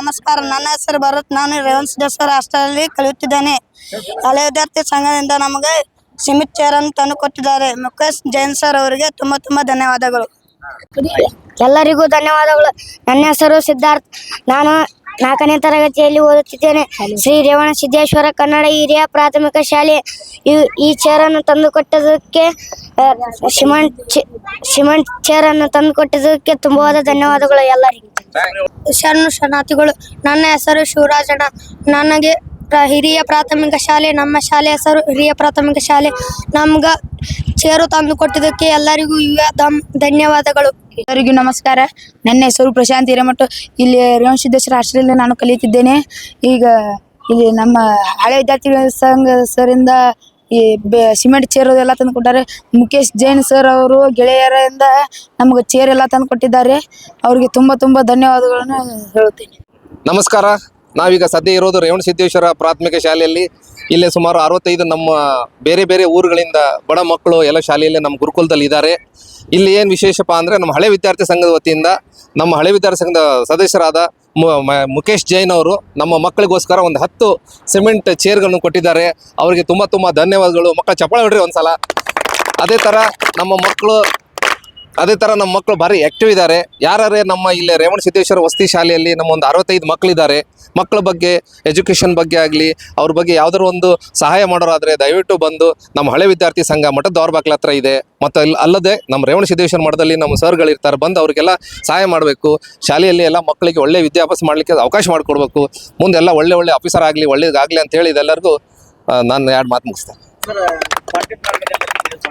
ನಮಸ್ಕಾರ. ನನ್ನ ಹೆಸರು ಭರತ್. ನಾನು ರೇವಣ್ ಸಿದ್ದೇಶ್ವರ ಹಾಸ್ಟೆಲಲ್ಲಿ ಕಲಿಯುತ್ತಿದ್ದೇನೆ. ಹಳೆ ವಿದ್ಯಾರ್ಥಿ ಸಂಘದಿಂದ ನಮಗೆ ಸಿಮಿತ್ ಚೇರ್ ಅನ್ನು ತಂದು ಕೊಟ್ಟಿದ್ದಾರೆ. ಮುಖೇಶ್ ಜೈನ್ ಸರ್ ಅವರಿಗೆ ತುಂಬಾ ಧನ್ಯವಾದಗಳು. ಎಲ್ಲರಿಗೂ ಧನ್ಯವಾದಗಳು. ನನ್ನ ಹೆಸರು ಸಿದ್ಧಾರ್ಥ್. ನಾನು 4ನೇ ತರಗತಿಯಲ್ಲಿ ಓದುತ್ತಿದ್ದೇನೆ. ಶ್ರೀ ರೇವಣ ಸಿದ್ದೇಶ್ವರ ಕನ್ನಡ ಹಿರಿಯ ಪ್ರಾಥಮಿಕ ಶಾಲೆ ಈ ಚೇರನ್ನು ತಂದುಕೊಟ್ಟದಕ್ಕೆ ಸಿಮೆಂಟ್ ಚೇರನ್ನು ತಂದುಕೊಟ್ಟಿದ್ದಕ್ಕೆ ತುಂಬವಾದ ಧನ್ಯವಾದಗಳು ಎಲ್ಲರಿಗೂ. ಶರಣಾರ್ಥಿಗಳು. ನನ್ನ ಹೆಸರು ಶಿವರಾಜಣ್ಣ. ನನಗೆ ಹಿರಿಯ ಪ್ರಾಥಮಿಕ ಶಾಲೆ, ನಮ್ಮ ಶಾಲೆ ಹೆಸರು ಹಿರಿಯ ಪ್ರಾಥಮಿಕ ಶಾಲೆ. ನಮ್ಗೆ ಚೇರು ತಂದು ಕೊಟ್ಟಿದ್ದಕ್ಕೆ ಎಲ್ಲರಿಗೂ ಧನ್ಯವಾದಗಳು. ಎಲ್ಲರಿಗೂ ನಮಸ್ಕಾರ. ನನ್ನ ಹೆಸರು ಪ್ರಶಾಂತ್ ಹಿರೇಮಠ. ಇಲ್ಲಿ ರೇವಣ ಸಿದ್ದೇಶ್ವರ ಹಾಸ್ಟೆಲಲ್ಲಿ ನಾನು ಕಲಿಯುತ್ತಿದ್ದೇನೆ. ಈಗ ಇಲ್ಲಿ ನಮ್ಮ ಹಳೆ ವಿದ್ಯಾರ್ಥಿಗಳ ಸಂಘ ಸರಿಂದ ಈ ಸಿಮೆಂಟ್ ಚೇರ್ ಎಲ್ಲ ತಂದು ಕೊಟ್ಟಾರೆ. ಮುಖೇಶ್ ಜೈನ್ ಸರ್ ಅವರು ಗೆಳೆಯರಿಂದ ನಮಗೆ ಚೇರ್ ಎಲ್ಲ ತಂದು ಕೊಟ್ಟಿದ್ದಾರೆ. ಅವರಿಗೆ ತುಂಬ ಧನ್ಯವಾದಗಳನ್ನು ಹೇಳುತ್ತೇನೆ. ನಮಸ್ಕಾರ. ನಾವೀಗ ಸದ್ಯ ಇರೋದು ರೇವಣ ಸಿದ್ದೇಶ್ವರ ಪ್ರಾಥಮಿಕ ಶಾಲೆಯಲ್ಲಿ. ಇಲ್ಲೇ ಸುಮಾರು 65 ನಮ್ಮ ಬೇರೆ ಊರುಗಳಿಂದ ಬಡ ಮಕ್ಕಳು ಎಲ್ಲ ಶಾಲೆಯಲ್ಲಿ ನಮ್ಮ ಗುರುಕುಲದಲ್ಲಿ ಇದ್ದಾರೆ. ಇಲ್ಲಿ ಏನು ವಿಶೇಷಪ್ಪ ಅಂದರೆ ನಮ್ಮ ಹಳೆ ವಿದ್ಯಾರ್ಥಿ ಸಂಘದ ವತಿಯಿಂದ ನಮ್ಮ ಹಳೆ ವಿದ್ಯಾರ್ಥಿ ಸಂಘದ ಸದಸ್ಯರಾದ ಮುಖೇಶ್ ಜೈನ್ ಅವರು ನಮ್ಮ ಮಕ್ಕಳಿಗೋಸ್ಕರ ಒಂದು 10 ಸಿಮೆಂಟ್ ಚೇರ್ಗಳನ್ನು ಕೊಟ್ಟಿದ್ದಾರೆ. ಅವರಿಗೆ ತುಂಬ ಧನ್ಯವಾದಗಳು. ಮಕ್ಕಳು ಚಪ್ಪಾಳೆ ಹೊಡ್ರಿ ಒಂದ್ಸಲ. ಅದೇ ಥರ ನಮ್ಮ ಮಕ್ಕಳು ಭಾರಿ ಆ್ಯಕ್ಟಿವ್ ಇದ್ದಾರೆ. ಯಾರೇ ನಮ್ಮ ಇಲ್ಲಿ ರೇವಣ ಸಿದ್ದೇಶ್ವರ ವಸತಿ ಶಾಲೆಯಲ್ಲಿ ನಮ್ಮ ಒಂದು 65 ಮಕ್ಕಳಿದ್ದಾರೆ. ಮಕ್ಕಳ ಬಗ್ಗೆ ಎಜುಕೇಷನ್ ಬಗ್ಗೆ ಆಗಲಿ ಅವ್ರ ಬಗ್ಗೆ ಯಾವ್ದಾದ್ರು ಒಂದು ಸಹಾಯ ಮಾಡೋರಾದರೆ ದಯವಿಟ್ಟು ಬಂದು ನಮ್ಮ ಹಳೆ ವಿದ್ಯಾರ್ಥಿ ಸಂಘ ಮಠದ ದೌರ್ಬಾಗ್ಲ ಹತ್ರ ಇದೆ. ಮತ್ತು ಅಲ್ಲದೆ ನಮ್ಮ ರೇವಣ ಸಿದ್ದೇಶ್ವರ ಮಠದಲ್ಲಿ ನಮ್ಮ ಸರ್ಗಳಿರ್ತಾರೆ, ಬಂದು ಅವ್ರಿಗೆಲ್ಲ ಸಹಾಯ ಮಾಡಬೇಕು. ಶಾಲೆಯಲ್ಲಿ ಎಲ್ಲ ಮಕ್ಕಳಿಗೆ ಒಳ್ಳೆ ವಿದ್ಯಾಭ್ಯಾಸ ಮಾಡಲಿಕ್ಕೆ ಅವಕಾಶ ಮಾಡಿಕೊಡ್ಬೇಕು. ಮುಂದೆಲ್ಲ ಒಳ್ಳೆ ಆಫೀಸರ್ ಆಗಲಿ, ಒಳ್ಳೇದಾಗಲಿ ಅಂತೇಳಿ ಇದೆಲ್ಲರಿಗೂ ನಾನು 2 ಮಾತು ಮುಗಿಸ್ತೇನೆ.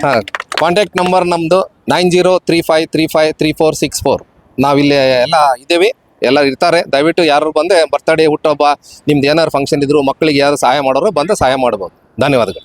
ಹಾಂ, ಕಾಂಟ್ಯಾಕ್ಟ್ ನಂಬರ್ ನಮ್ಮದು 9035353464. ನಾವಿಲ್ಲಿ ಎಲ್ಲ ಇದ್ದೇವೆ, ಎಲ್ಲ ಇರ್ತಾರೆ. ದಯವಿಟ್ಟು ಯಾರು ಬಂದರೆ ಬರ್ತಡೇ, ಹುಟ್ಟುಹಬ್ಬ, ನಿಮ್ದು ಏನಾದ್ರು ಫಂಕ್ಷನ್ ಇದ್ರು, ಮಕ್ಕಳಿಗೆ ಯಾರು ಸಹಾಯ ಮಾಡೋರು ಬಂದು ಸಹಾಯ ಮಾಡ್ಬೋದು. ಧನ್ಯವಾದಗಳು.